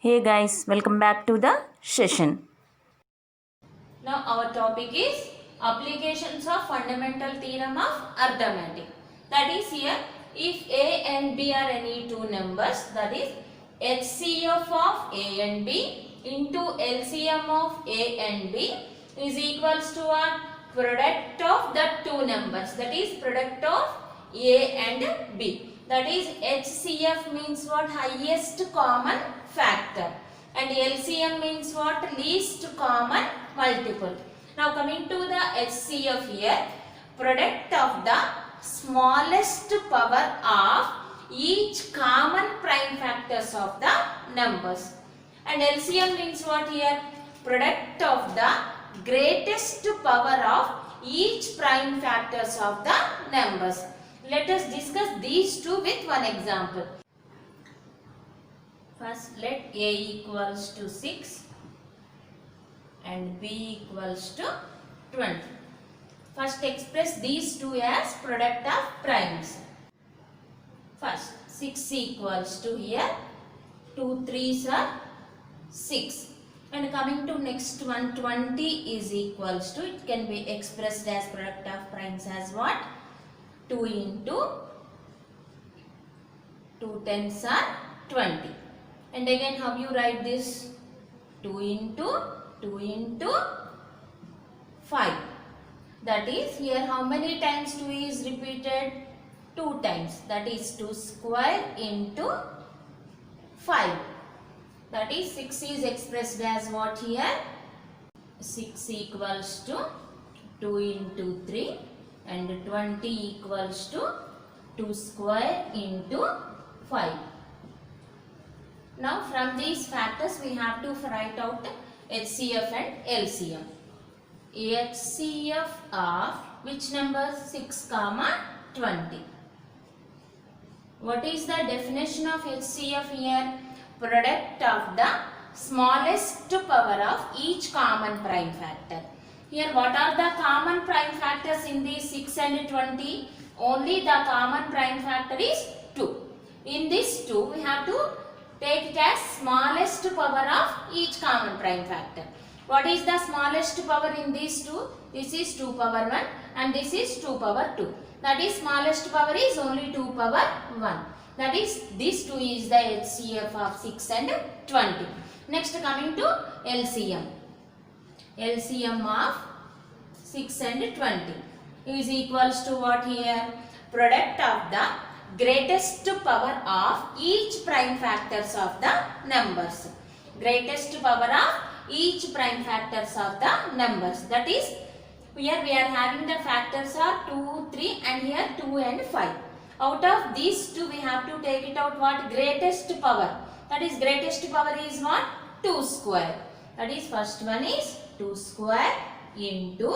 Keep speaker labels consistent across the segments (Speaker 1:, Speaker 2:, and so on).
Speaker 1: Hey guys, welcome back to the session.
Speaker 2: Now our topic is applications of fundamental theorem of arithmetic. That is here, if A and B are any two numbers, that is HCF of A and B into LCM of A and B is equals to what? Product of the two numbers, that is product of A and B. That is HCF means what? Highest common factor, and LCM means what? Least common multiple. Now coming to the HCF here, product of the smallest power of each common prime factors of the numbers. And LCM means what here? Product of the greatest power of each prime factors of the numbers. Let us discuss these two with one example. First, let A equals to 6 and B equals to 20. First, express these two as product of primes. First, 6 equals to here, 2 3s are 6. And coming to next one, 20 is equals to, it can be expressed as product of primes as what? 2 into 2 tens are 20. And again, how you write this? 2 into 5. That is, here how many times 2 is repeated? 2 times. That is 2 square into 5. That is 6 is expressed as what here? 6 equals to 2 into 3 and 20 equals to 2 square into 5. Now from these factors we have to write out HCF and LCM. HCF of which number? 6, 20. What is the definition of HCF here? Product of the smallest power of each common prime factor. Here what are the common prime factors in these 6 and 20? Only the common prime factor is 2. In this 2 we have to take it as smallest power of each common prime factor. What is the smallest power in these two? This is 2 power 1 and this is 2 power 2. That is smallest power is only 2 power 1. That is this 2 is the HCF of 6 and 20. Next coming to LCM. LCM of 6 and 20 is equals to what here? Product of the greatest power of each prime factors of the numbers. Greatest power of each prime factors of the numbers. That is, here we are having the factors are 2, 3 and here 2 and 5. Out of these two we have to take it out what? Greatest power. That is greatest power is what? 2 square. That is first one is 2 square into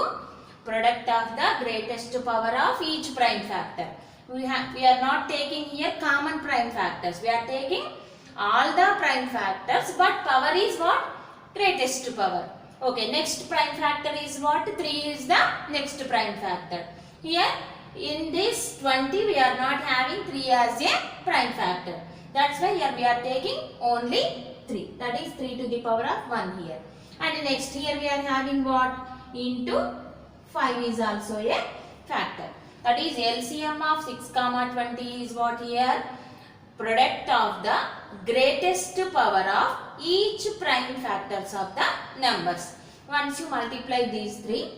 Speaker 2: product of the greatest power of each prime factor. We are not taking here common prime factors. We are taking all the prime factors, but power is what? Greatest power. Okay, next prime factor is what? 3 is the next prime factor. Here in this 20 we are not having 3 as a prime factor. That's why here we are taking only 3. That is 3 to the power of 1 here. And next here we are having what? Into 5 is also a factor. That is LCM of 6, 20 is what here? Product of the greatest power of each prime factors of the numbers. Once you multiply these 3,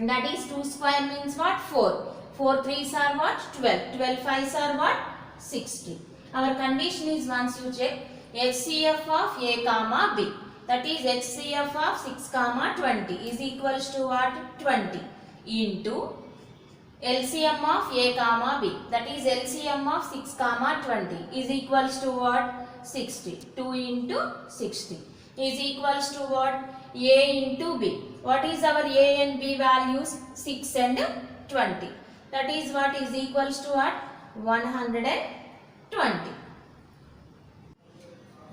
Speaker 2: that is 2 square means what? 4. 4 3s are what? 12. 12 5s are what? 60. Our condition is, once you check HCF of A, B. That is HCF of 6, 20 is equals to what? 20 into LCM of A, B. That is LCM of 6, 20 is equals to what? 60. 2 into 60 is equals to what? A into B. What is our A and B values? 6 and 20. That is what is equals to what? 120.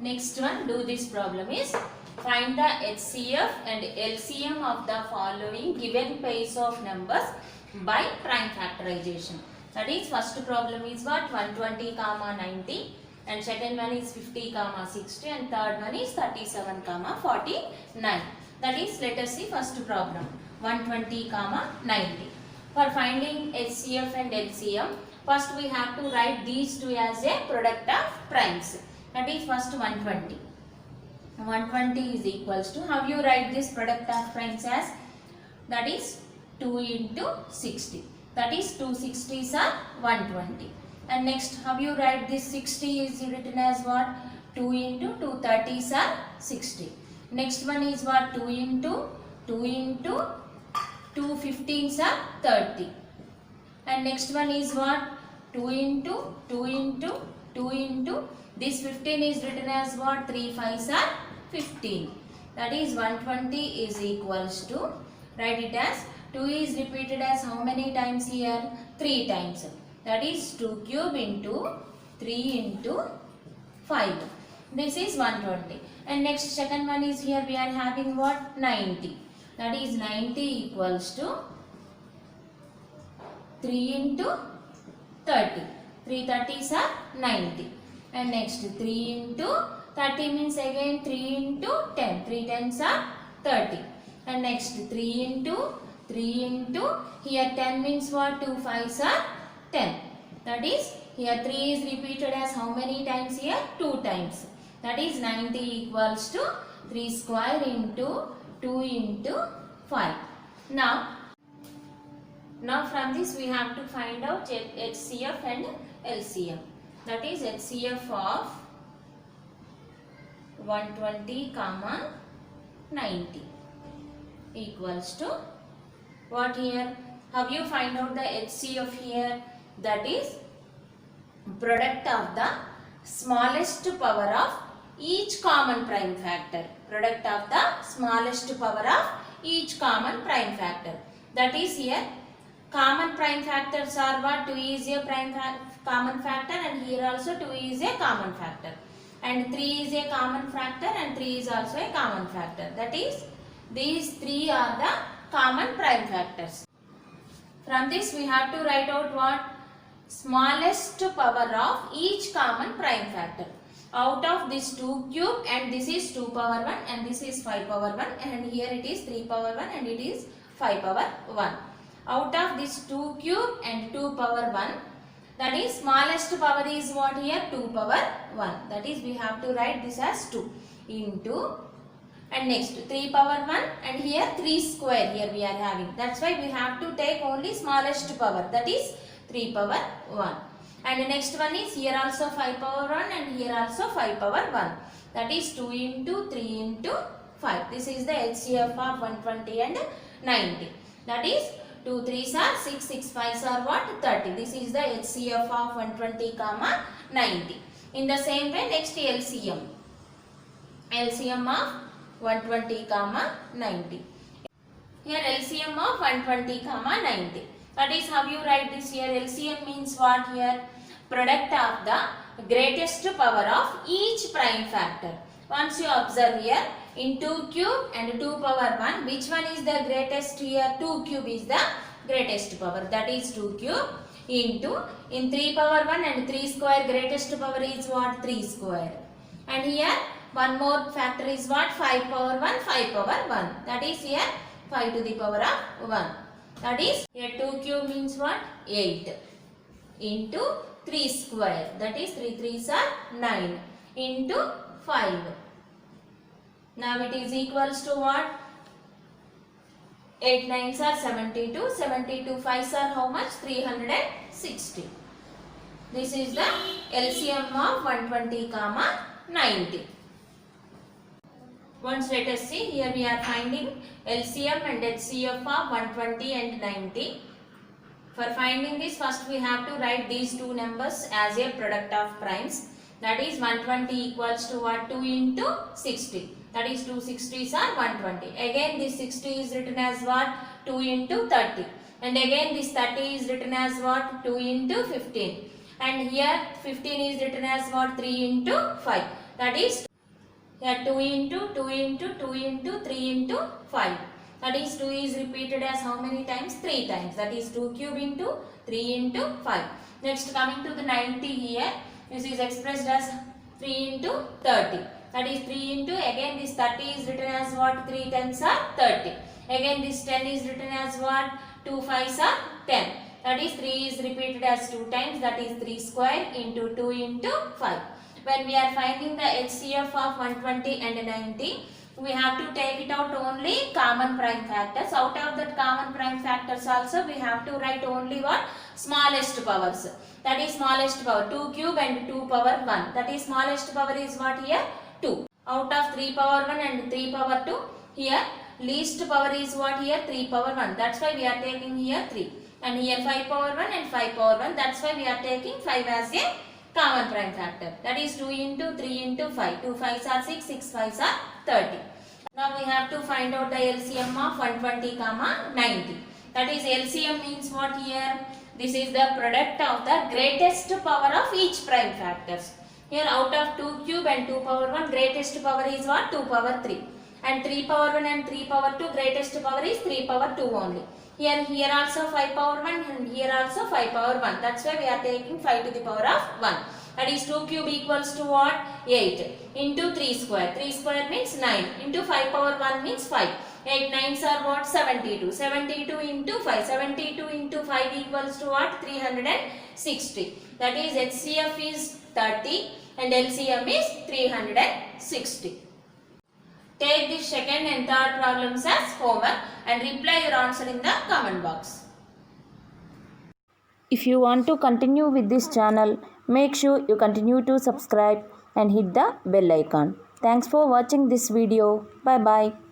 Speaker 2: Next one, do this problem is find the HCF and LCM of the following given pairs of numbers by prime factorization. That is, first problem is what? 120, 90 and second one is 50 comma 60 and third one is 37 comma 49. That is, let us see first problem, 120 comma 90. For finding HCF and LCM, first we have to write these two as a product of primes. That is first 120. 120 is equals to, how you write this product of primes as, that is 2 into 60. That is 2 60s are 120. And next, how you write this 60 is written as what? 2 into 2 30s are 60. Next one is what? 2 into 2 15s are 30. And next one is what? 2 into this 15 is written as what? 3 5s are 15. That is 120 is equals to, write it as 2 is repeated as how many times here? 3 times. That is 2 cube into 3 into 5. This is 120. And next second one is here we are having what? 90. That is 90 equals to 3 into 30. 3 30s are 90. And next 3 into 30 means again 3 into 10. 3 10s are 30. And next 3 into here 10 means what? 2 5s are 10. That is, here 3 is repeated as how many times here? 2 times. That is 90 equals to 3 square into 2 into 5. Now from this we have to find out HCF and LCM. That is HCF of 120 comma 90 equals to what here? How you find out the HCF here? That is product of the smallest power of each common prime factor. Product of the smallest power of each common prime factor. That is here common prime factors are what? 2 is a common factor and here also 2 is a common factor. And 3 is a common factor and 3 is also a common factor. That is, these 3 are the common prime factors. From this we have to write out what? Smallest power of each common prime factor. Out of this 2 cube and this is 2 power 1 and this is 5 power 1 and here it is 3 power 1 and it is 5 power 1. Out of this 2 cube and 2 power 1, that is smallest power is what here? 2 power 1. That is, we have to write this as 2 into, and next 3 power 1 and here 3 square here we are having. That's why we have to take only smallest power, that is 3 power 1. And the next one is here also 5 power 1 and here also 5 power 1. That is 2 into 3 into 5. This is the HCF of 120 and 90. That is 2 3s are 6, 6 5s are what? 30. This is the HCF of 120 comma 90. In the same way, next LCM. LCM of 120 comma 90. Here LCM of 120 comma 90. That is, how you write this here? LCM means what here? Product of the greatest power of each prime factor. Once you observe here, in 2 cube and 2 power 1, which one is the greatest here? 2 cube is the greatest power. That is 2 cube into, in 3 power 1 and 3 square, greatest power is what? 3 square. And here one more factor is what? 5 power 1, 5 power 1. That is here 5 to the power of 1. That is, here 2 cube means what? 8 into 3 square. That is 3 3s are 9 into 5. Now it is equals to what? 8 9s are 72. 72 5s are how much? 360. This is the LCM of 120 comma 90. Once let us see, here we are finding LCM and HCF of 120 and 90. For finding this, first we have to write these two numbers as a product of primes. That is 120 equals to what? 2 into 60. That is 2 60s are 120. Again this 60 is written as what? 2 into 30. And again this 30 is written as what? 2 into 15. And here 15 is written as what? 3 into 5. That is here 2 into 2 into 2 into 3 into 5. That is 2 is repeated as how many times? 3 times. That is 2 cube into 3 into 5. Next coming to the 90 here. This is expressed as 3 into 30. That is 3 into, again this 30 is written as what? 3 tens are 30. Again this 10 is written as what? 2 fives are 10. That is 3 is repeated as 2 times. That is 3 square into 2 into 5. When we are finding the HCF of 120 and 90, we have to take it out only common prime factors. Out of that common prime factors also we have to write only what? Smallest powers. That is smallest power 2 cube and 2 power 1. That is smallest power is what here? 2. Out of 3 power 1 and 3 power 2, here least power is what here? 3 power 1. That's why we are taking here 3. And here 5 power 1 and 5 power 1. That's why we are taking 5 as a common prime factor. That is 2 into 3 into 5. 2 5s are 6, 6 5s are 30. Now we have to find out the LCM of 120 comma 90. That is LCM means what here? This is the product of the greatest power of each prime factors. Here out of 2 cube and 2 power 1, greatest power is what? 2 power 3. And 3 power 1 and 3 power 2, greatest power is 3 power 2 only. Here also 5 power 1 and here also 5 power 1. That's why we are taking 5 to the power of 1. That is 2 cube equals to what? 8 into 3 square. 3 square means 9 into 5 power 1 means 5. 8 9s are what? 72. 72 into 5. 72 into 5 equals to what? 360. That is HCF is 30 and LCM is 360. Take this second and third problems as homework and reply your answer in the comment box.
Speaker 1: If you want to continue with this channel, make sure you continue to subscribe and hit the bell icon. Thanks for watching this video. Bye bye.